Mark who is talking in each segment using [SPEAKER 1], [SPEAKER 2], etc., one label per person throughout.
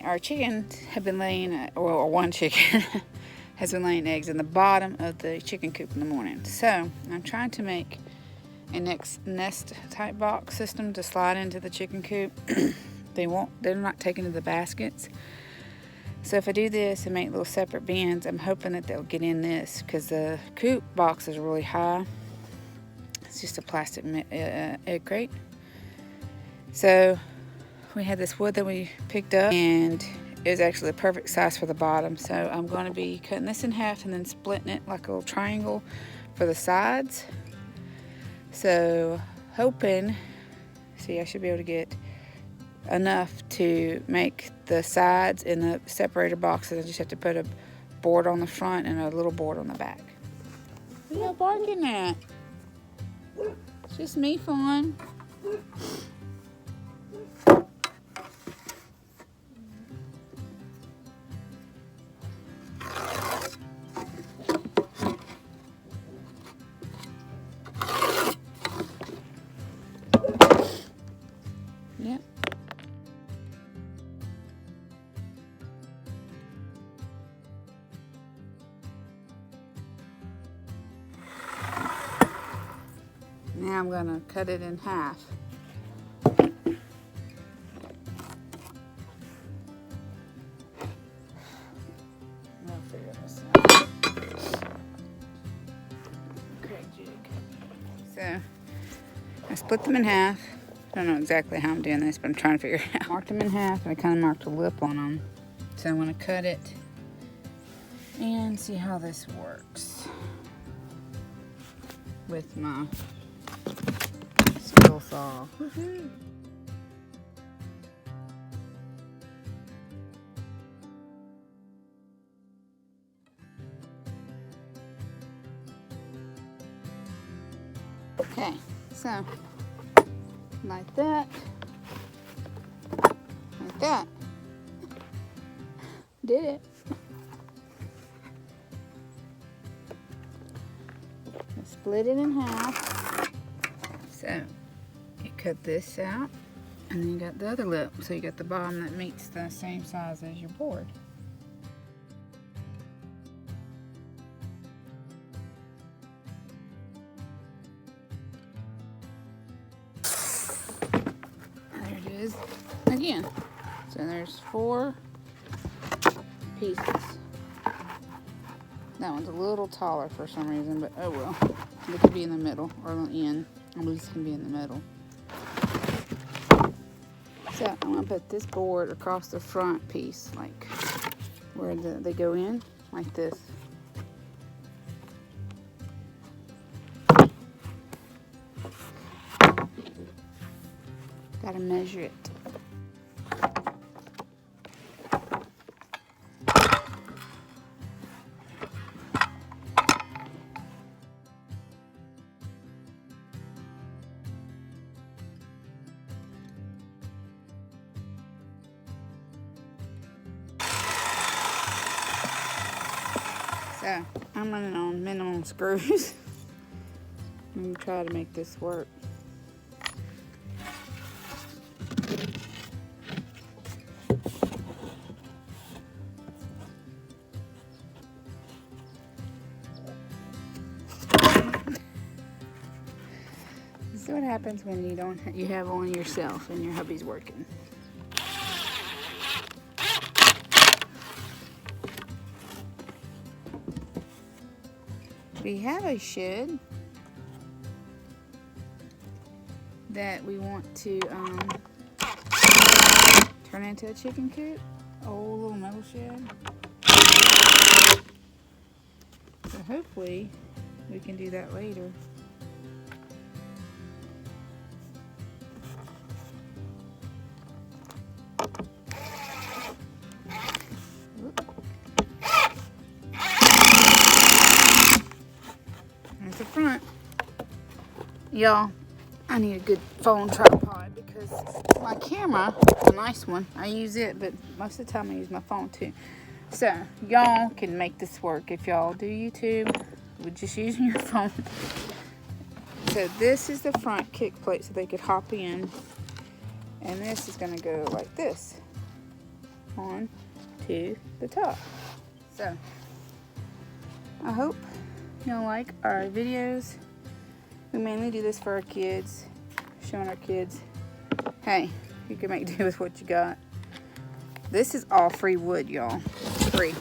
[SPEAKER 1] our chickens have been laying, or one chicken has been laying eggs in the bottom of the chicken coop in the morning. So I'm trying to make a nest type box system to slide into the chicken coop. They're not taken to the baskets. So if I do this and make little separate bins, I'm hoping that they'll get in this, because the coop box is really high. It's just a plastic egg crate. So we had this wood that we picked up, and it was actually the perfect size for the bottom. So I'm going to be cutting this in half and then splitting it like a little triangle for the sides. So hoping, see, I should be able to get enough to make the sides in the separator boxes. I just have to put a board on the front and a little board on the back. What are you barking at? It's just me fun. Yep. Now I'm going to cut it in half. I'll figure this out. Okay, jig. So I split them in half. I don't know exactly how I'm doing this, but I'm trying to figure it out. Marked them in half, and I kind of marked a lip on them. So I'm going to cut it and see how this works with my skill saw. Woohoo! Okay, so like that, like that. Did it. I split it in half. So you cut this out, and then you got the other lip. So you got the bottom that meets the same size as your board. There it is again. So there's 4 pieces. That one's a little taller for some reason, but oh well. It could be in the middle or on the end. At least it can be in the middle. So I'm gonna put this board across the front piece, like where they go in, like this. Gotta measure it. So I'm running on minimum screws. I'm gonna try to make this work. This is what happens when you have only yourself and your hubby's working. We have a shed that we want to turn into a chicken coop. Old little metal shed. So hopefully we can do that later. There's the front. Y'all, I need a good phone tripod because my camera, a nice one, I use it, but most of the time I use my phone too. So y'all can make this work if y'all do YouTube with just using your phone. So this is the front kick plate so they could hop in, and this is going to go like this. on to the top. So I hope y'all like our videos. We mainly do this for our kids, showing our kids, hey, you can make do with what you got. This is all free wood, y'all. Free.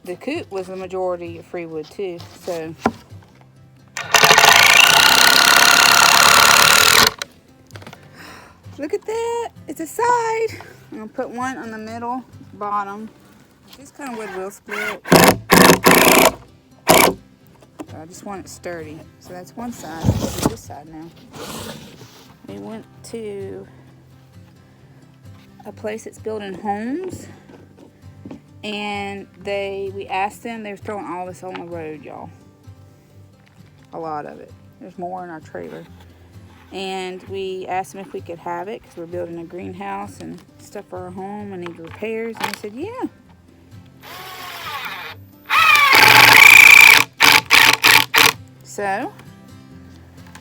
[SPEAKER 1] The coop was the majority of free wood too, so look at that. It's a side. I'm gonna put one on the middle, bottom. This kind of wood will split. I just want it sturdy. So that's one side. Let's do this side now. We went to a place that's building homes, and we asked them, they were throwing all this on the road, y'all. A lot of it. There's more in our trailer. And we asked them if we could have it because we're building a greenhouse and stuff for our home and need repairs. And they said, yeah. So,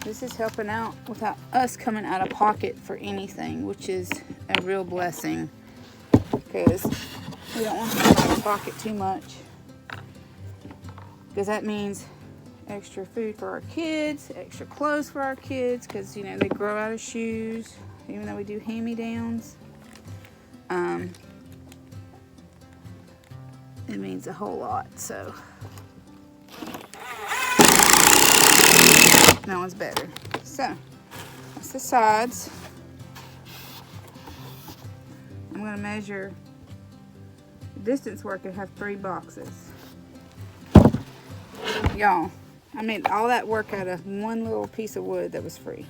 [SPEAKER 1] this is helping out without us coming out of pocket for anything, which is a real blessing because we don't want to come out of pocket too much, because that means extra food for our kids, extra clothes for our kids, because you know they grow out of shoes, even though we do hand-me-downs. It means a whole lot. So that one's better. So that's the sides. I'm going to measure the distance where I could have 3 boxes. Y'all, I made all that work out of one little piece of wood that was free.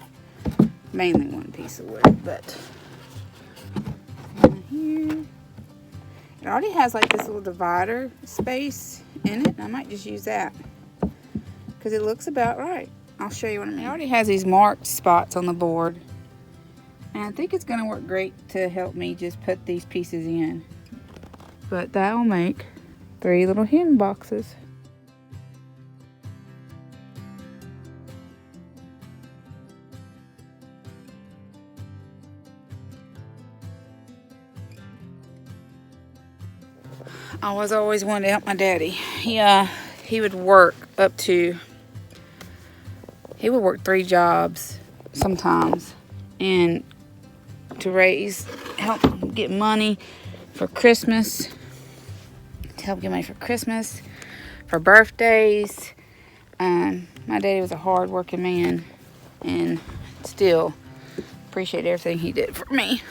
[SPEAKER 1] Mainly one piece of wood, but here. It already has like this little divider space in it. I might just use that because it looks about right. I'll show you what I mean. It already has these marked spots on the board, and I think it's going to work great to help me just put these pieces in. But that will make 3 little hidden boxes. I was always wanting to help my daddy. He would work he would work 3 jobs sometimes, and to help get money for Christmas, for birthdays. My daddy was a hard-working man, and still appreciate everything he did for me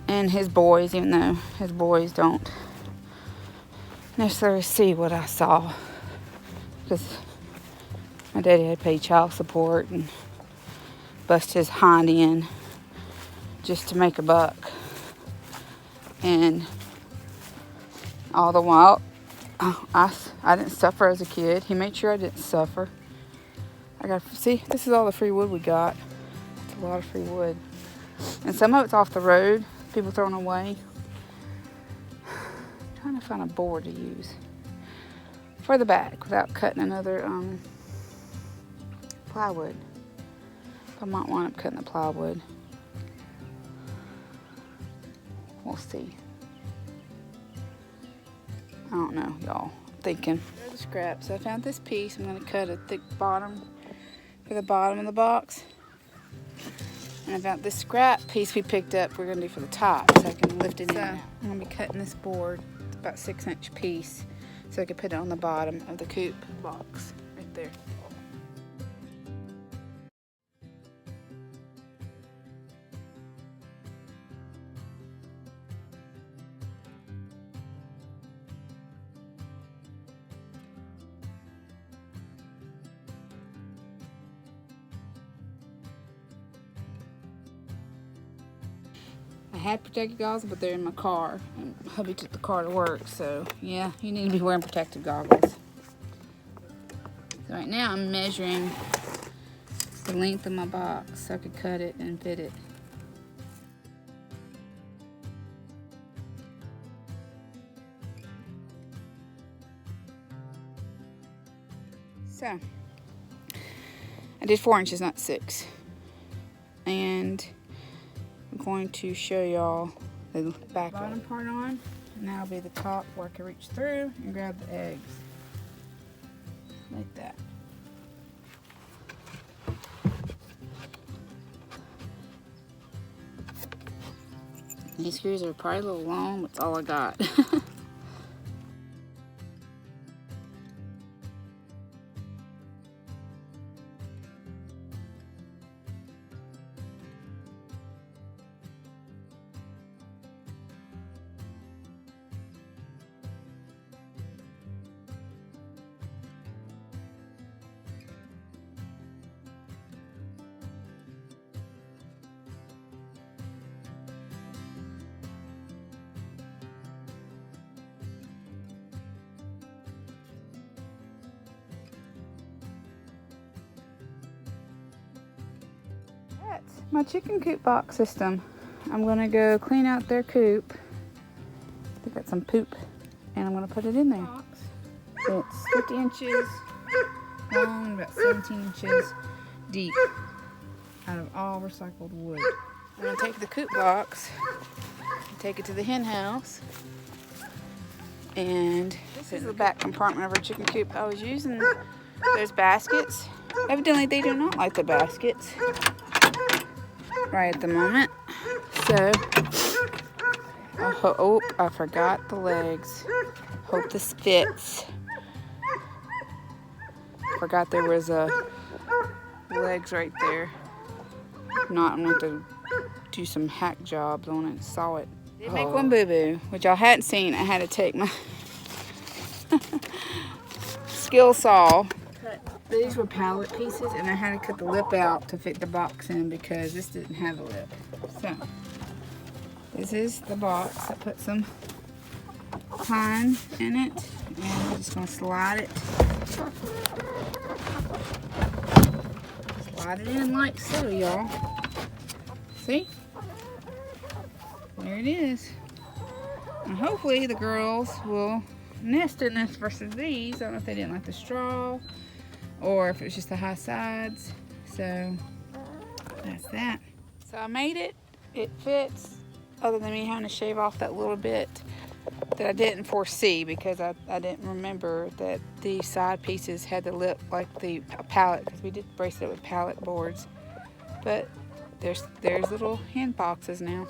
[SPEAKER 1] and his boys, even though his boys don't necessarily see what I saw, because my daddy had to pay child support and bust his hind end just to make a buck. And all the while, I didn't suffer as a kid. He made sure I didn't suffer. See, this is all the free wood we got. It's a lot of free wood. And some of it's off the road, people throwing away. Trying to find a board to use for the back without cutting another plywood. I might wind up cutting the plywood. We'll see. I don't know, y'all. I'm thinking. There's the scraps. I found this piece. I'm going to cut a thick bottom for the bottom of the box. And I found this scrap piece we picked up we're going to do for the top, so I can lift it in. I'm going to be cutting this board. It's about 6-inch piece, so I can put it on the bottom of the coop box right there. I had protective goggles, but they're in my car. And hubby took the car to work, so yeah, you need to be wearing protective goggles. So right now I'm measuring the length of my box so I could cut it and fit it. So I did 4 inches, not 6. And I'm going to show y'all the bottom part on, and that'll be the top where I can reach through and grab the eggs. Like that. These screws are probably a little long, but that's all I got. That's my chicken coop box system. I'm gonna go clean out their coop. They got some poop, and I'm gonna put it in there. It's 50 inches long, about 17 inches deep, out of all recycled wood. I'm gonna take the coop box, take it to the hen house, and this is the back compartment of our chicken coop. I was using those baskets. Evidently, they do not like the baskets right at the moment. So, oh, I forgot the legs. Hope this fits. Forgot there was legs right there. If not, I'm going to have to do some hack jobs on it. Saw it. Did make one boo-boo, which y'all hadn't seen. I had to take my skill saw. These were pallet pieces, and I had to cut the lip out to fit the box in because this didn't have a lip. So, this is the box. I put some pine in it, and I'm just going to slide it. Slide it in like so, y'all. See? There it is. And hopefully the girls will nest in this versus these. I don't know if they didn't like the straw, or if it was just the high sides. So that's that. So I made it. It fits, other than me having to shave off that little bit that I didn't foresee because I didn't remember that the side pieces had the lip like the pallet, because we did brace it with pallet boards. But there's little hen boxes now.